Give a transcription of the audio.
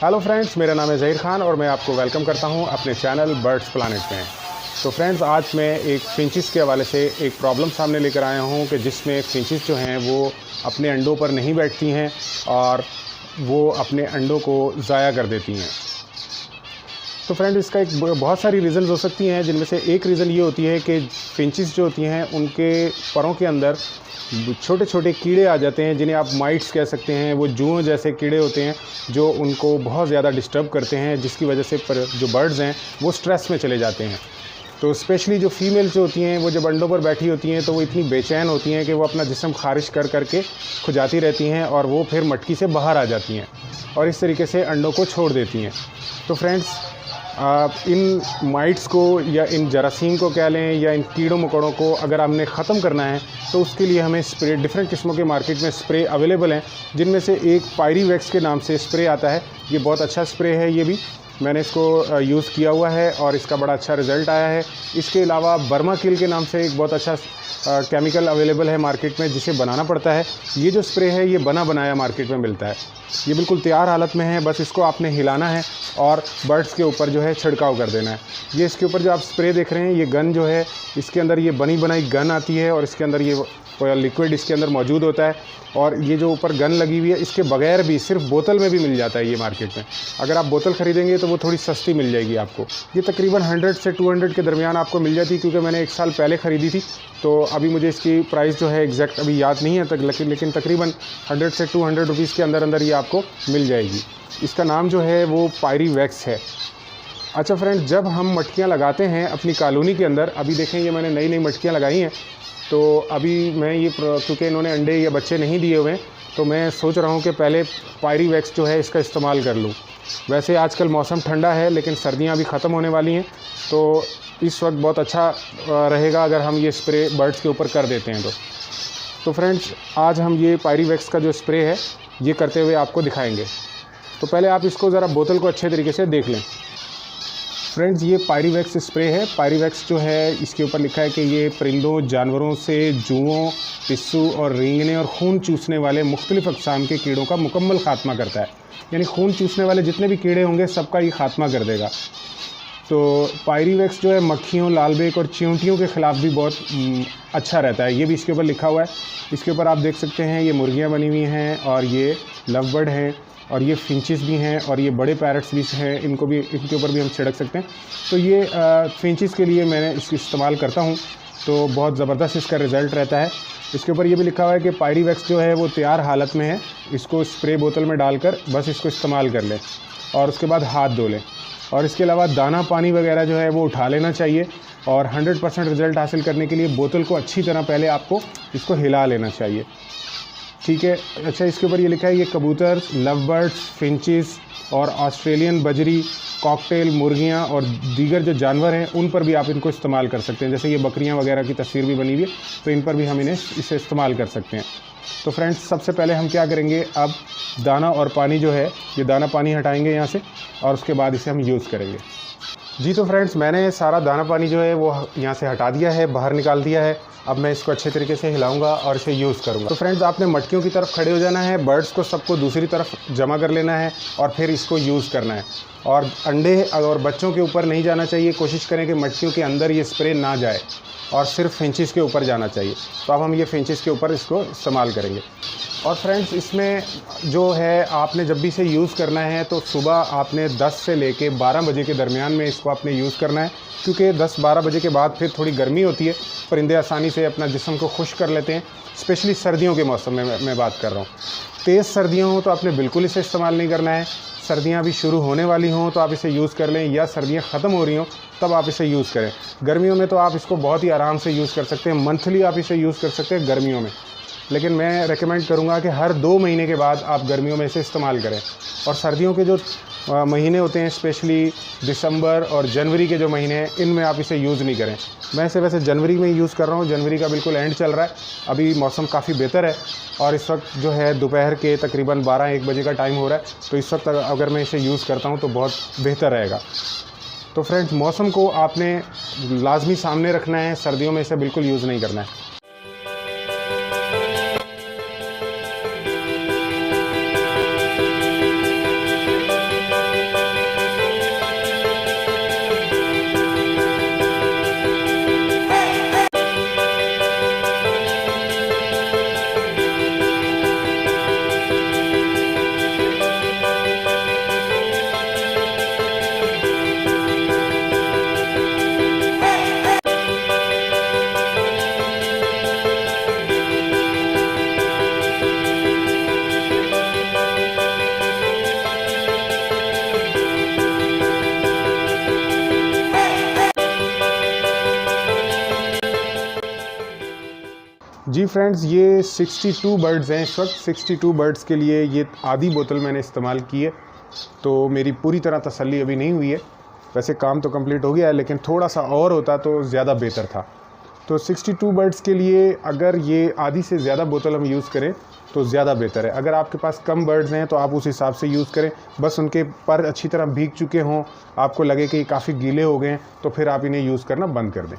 Hello friends, मेरा नाम है ज़हीर खान और मैं आपको वेलकम करता हूं अपने चैनल बर्ड्स प्लानेट में। तो फ्रेंड्स, आज मैं एक फिंचिस के हवाले से एक प्रॉब्लम सामने लेकर आया हूं कि जिसमें फिंचिस जो हैं वो अपने अंडों पर नहीं बैठती हैं और वो अपने अंडों को ज़ाया कर देती हैं। तो फ्रेंड, इसका एक बहुत सारी रीज़न हो सकती हैं, जिनमें से एक रीज़न ये होती है कि फिंचिस जो होती हैं उनके परों के अंदर छोटे छोटे कीड़े आ जाते हैं, जिन्हें आप माइट्स कह सकते हैं। वो जुओं जैसे कीड़े होते हैं जो उनको बहुत ज़्यादा डिस्टर्ब करते हैं, जिसकी वजह से जो बर्ड्स हैं वो स्ट्रेस में चले जाते हैं। तो स्पेशली जो फीमेल्स जो होती हैं वो जब अंडों पर बैठी होती हैं तो वो इतनी बेचैन होती हैं कि वो अपना जिस्म खारिश कर करके खुजाती रहती हैं और वो फिर मटकी से बाहर आ जाती हैं और इस तरीके से अंडों को छोड़ देती हैं। तो फ्रेंड्स, इन माइट्स को या इन जरासीम को कह लें या इन कीड़ों मकोड़ों को अगर हमने ख़त्म करना है तो उसके लिए हमें स्प्रे, डिफरेंट किस्मों के मार्केट में स्प्रे अवेलेबल हैं, जिनमें से एक पायरीवैक्स के नाम से स्प्रे आता है। ये बहुत अच्छा स्प्रे है, ये भी मैंने इसको यूज़ किया हुआ है और इसका बड़ा अच्छा रिज़ल्ट आया है। इसके अलावा बर्मा किल के नाम से एक बहुत अच्छा केमिकल अवेलेबल है मार्केट में, जिसे बनाना पड़ता है। ये जो स्प्रे है ये बना बनाया मार्केट में मिलता है। ये बिल्कुल तैयार हालत में है, बस इसको आपने हिलाना है और बर्ड्स के ऊपर जो है छिड़काव कर देना है। ये इसके ऊपर जो आप स्प्रे देख रहे हैं, ये गन जो है, इसके अंदर ये बनी बनाई गन आती है और इसके अंदर ये लिक्विड इसके अंदर मौजूद होता है। और ये जो ऊपर गन लगी हुई है, इसके बगैर भी सिर्फ बोतल में भी मिल जाता है ये मार्केट में। अगर आप बोतल ख़रीदेंगे तो वो थोड़ी सस्ती मिल जाएगी आपको। ये तकरीबन 100 से 200 के दरमियान आपको मिल जाती है, क्योंकि मैंने 1 साल पहले ख़रीदी थी, तो अभी मुझे इसकी प्राइस जो है एग्जैक्ट अभी याद नहीं है तक, लेकिन तकरीबन 100 से 200 रुपीज़ के अंदर अंदर ये आपको मिल जाएगी। इसका नाम जो है वो पायरीवैक्स है। अच्छा फ्रेंड, जब हम मटकियाँ लगाते हैं अपनी कॉलोनी के अंदर, अभी देखें ये मैंने नई नई मटकियाँ लगाई हैं, तो अभी मैं ये क्योंकि इन्होंने अंडे या बच्चे नहीं दिए हुए हैं, तो मैं सोच रहा हूँ कि पहले पायरीवैक्स जो है इसका इस्तेमाल कर लूँ। वैसे आजकल मौसम ठंडा है, लेकिन सर्दियाँ अभी ख़त्म होने वाली हैं, तो इस वक्त बहुत अच्छा रहेगा अगर हम ये स्प्रे बर्ड्स के ऊपर कर देते हैं। तो फ्रेंड्स, आज हम ये पायरीवैक्स का जो स्प्रे है ये करते हुए आपको दिखाएंगे। तो पहले आप इसको ज़रा बोतल को अच्छे तरीके से देख लें। फ्रेंड्स, ये पायरीवैक्स स्प्रे है। पायरीवैक्स जो है, इसके ऊपर लिखा है कि ये परिंदों, जानवरों से जुओं, पिस्सू और रेंगने और खून चूसने वाले मुख्तलिफ़ अक़साम के कीड़ों का मुकम्मल ख़ात्मा करता है। यानी खून चूसने वाले जितने भी कीड़े होंगे सबका ये ख़ात्मा कर देगा। तो पायरीवैक्स जो है मक्खियों, लालबेक और चींटियों के ख़िलाफ़ भी बहुत अच्छा रहता है। ये भी इसके ऊपर लिखा हुआ है। इसके ऊपर आप देख सकते हैं ये मुर्गियाँ बनी हुई हैं और ये लव बर्ड हैं और ये फिंचिस भी हैं और ये बड़े पैरट्स भी हैं, इनके ऊपर भी हम छिड़क सकते हैं। तो ये फिंचिस के लिए मैंने इसको इस्तेमाल करता हूँ, तो बहुत ज़बरदस्त इसका रिज़ल्ट रहता है। इसके ऊपर ये भी लिखा हुआ है कि पायरीवैक्स जो है वो तैयार हालत में है, इसको स्प्रे बोतल में डालकर बस इसको इस्तेमाल कर लें और उसके बाद हाथ धो लें। और इसके अलावा दाना पानी वगैरह जो है वो उठा लेना चाहिए और 100% रिज़ल्ट हासिल करने के लिए बोतल को अच्छी तरह पहले आपको इसको हिला लेना चाहिए, ठीक है। अच्छा, इसके ऊपर ये लिखा है ये कबूतर, लव बर्ड्स, फिंचिस और ऑस्ट्रेलियन बजरी, कॉकटेल मुर्गियाँ और दीगर जो जानवर हैं उन पर भी आप इनको इस्तेमाल कर सकते हैं। जैसे ये बकरियाँ वगैरह की तस्वीर भी बनी हुई है, तो इन पर भी हम इसे इस्तेमाल कर सकते हैं। तो फ्रेंड्स, सबसे पहले हम क्या करेंगे, अब दाना और पानी जो है, ये दाना पानी हटाएंगे यहाँ से और उसके बाद इसे हम यूज़ करेंगे। जी, तो फ्रेंड्स, मैंने सारा दाना पानी जो है वो यहाँ से हटा दिया है, बाहर निकाल दिया है। अब मैं इसको अच्छे तरीके से हिलाऊंगा और इसे यूज़ करूँगा। तो फ्रेंड्स, आपने मटकियों की तरफ खड़े हो जाना है, बर्ड्स को सबको दूसरी तरफ जमा कर लेना है और फिर इसको यूज़ करना है। और अंडे और बच्चों के ऊपर नहीं जाना चाहिए। कोशिश करें कि मटकियों के अंदर ये स्प्रे ना जाए और सिर्फ फिंचिस के ऊपर जाना चाहिए। तो अब हम ये फिंचिस के ऊपर इसको इस्तेमाल करेंगे। और फ्रेंड्स, इसमें जो है आपने जब भी इसे यूज़ करना है तो सुबह आपने 10 से लेके 12 बजे के दरमियान में इसको आपने यूज़ करना है, क्योंकि 10-12 बजे के बाद फिर थोड़ी गर्मी होती है, परिंदे आसानी से अपना जिस्म को खुश कर लेते हैं। स्पेशली सर्दियों के मौसम में मैं बात कर रहा हूँ। तेज़ सर्दियाँ हों तो आपने बिल्कुल इसे इस्तेमाल नहीं करना है। सर्दियाँ भी शुरू होने वाली हों तो आप इसे यूज़ कर लें, या सर्दियाँ ख़त्म हो रही हों तब आप इसे यूज़ करें। गर्मियों में तो आप इसको बहुत ही आराम से यूज़ कर सकते हैं, मंथली आप इसे यूज़ कर सकते हैं गर्मियों में। लेकिन मैं रेकमेंड करूँगा कि हर 2 महीने के बाद आप गर्मियों में इसे इस्तेमाल करें। और सर्दियों के जो महीने होते हैं, स्पेशली दिसंबर और जनवरी के जो महीने हैं, इनमें आप इसे यूज़ नहीं करें। मैं इसे वैसे जनवरी में यूज़ कर रहा हूँ, जनवरी का बिल्कुल एंड चल रहा है, अभी मौसम काफ़ी बेहतर है और इस वक्त जो है दोपहर के तकरीबन 12-1 बजे का टाइम हो रहा है। तो इस वक्त अगर मैं इसे यूज़ करता हूँ तो बहुत बेहतर रहेगा। तो फ्रेंड्स, मौसम को आपने लाजमी सामने रखना है, सर्दियों में इसे बिल्कुल यूज़ नहीं करना है। जी फ्रेंड्स, ये 62 बर्ड्स हैं इस वक्त। 62 बर्ड्स के लिए ये आधी बोतल मैंने इस्तेमाल की है, तो मेरी पूरी तरह तसल्ली अभी नहीं हुई है। वैसे काम तो कंप्लीट हो गया है, लेकिन थोड़ा सा और होता तो ज़्यादा बेहतर था। तो 62 बर्ड्स के लिए अगर ये आधी से ज़्यादा बोतल हम यूज़ करें तो ज़्यादा बेहतर है। अगर आपके पास कम बर्ड्स हैं तो आप उस हिसाब से यूज़ करें। बस उनके पर अच्छी तरह भीग चुके हों, आपको लगे कि काफ़ी गीले हो गए हैं, तो फिर आप इन्हें यूज़ करना बंद कर दें।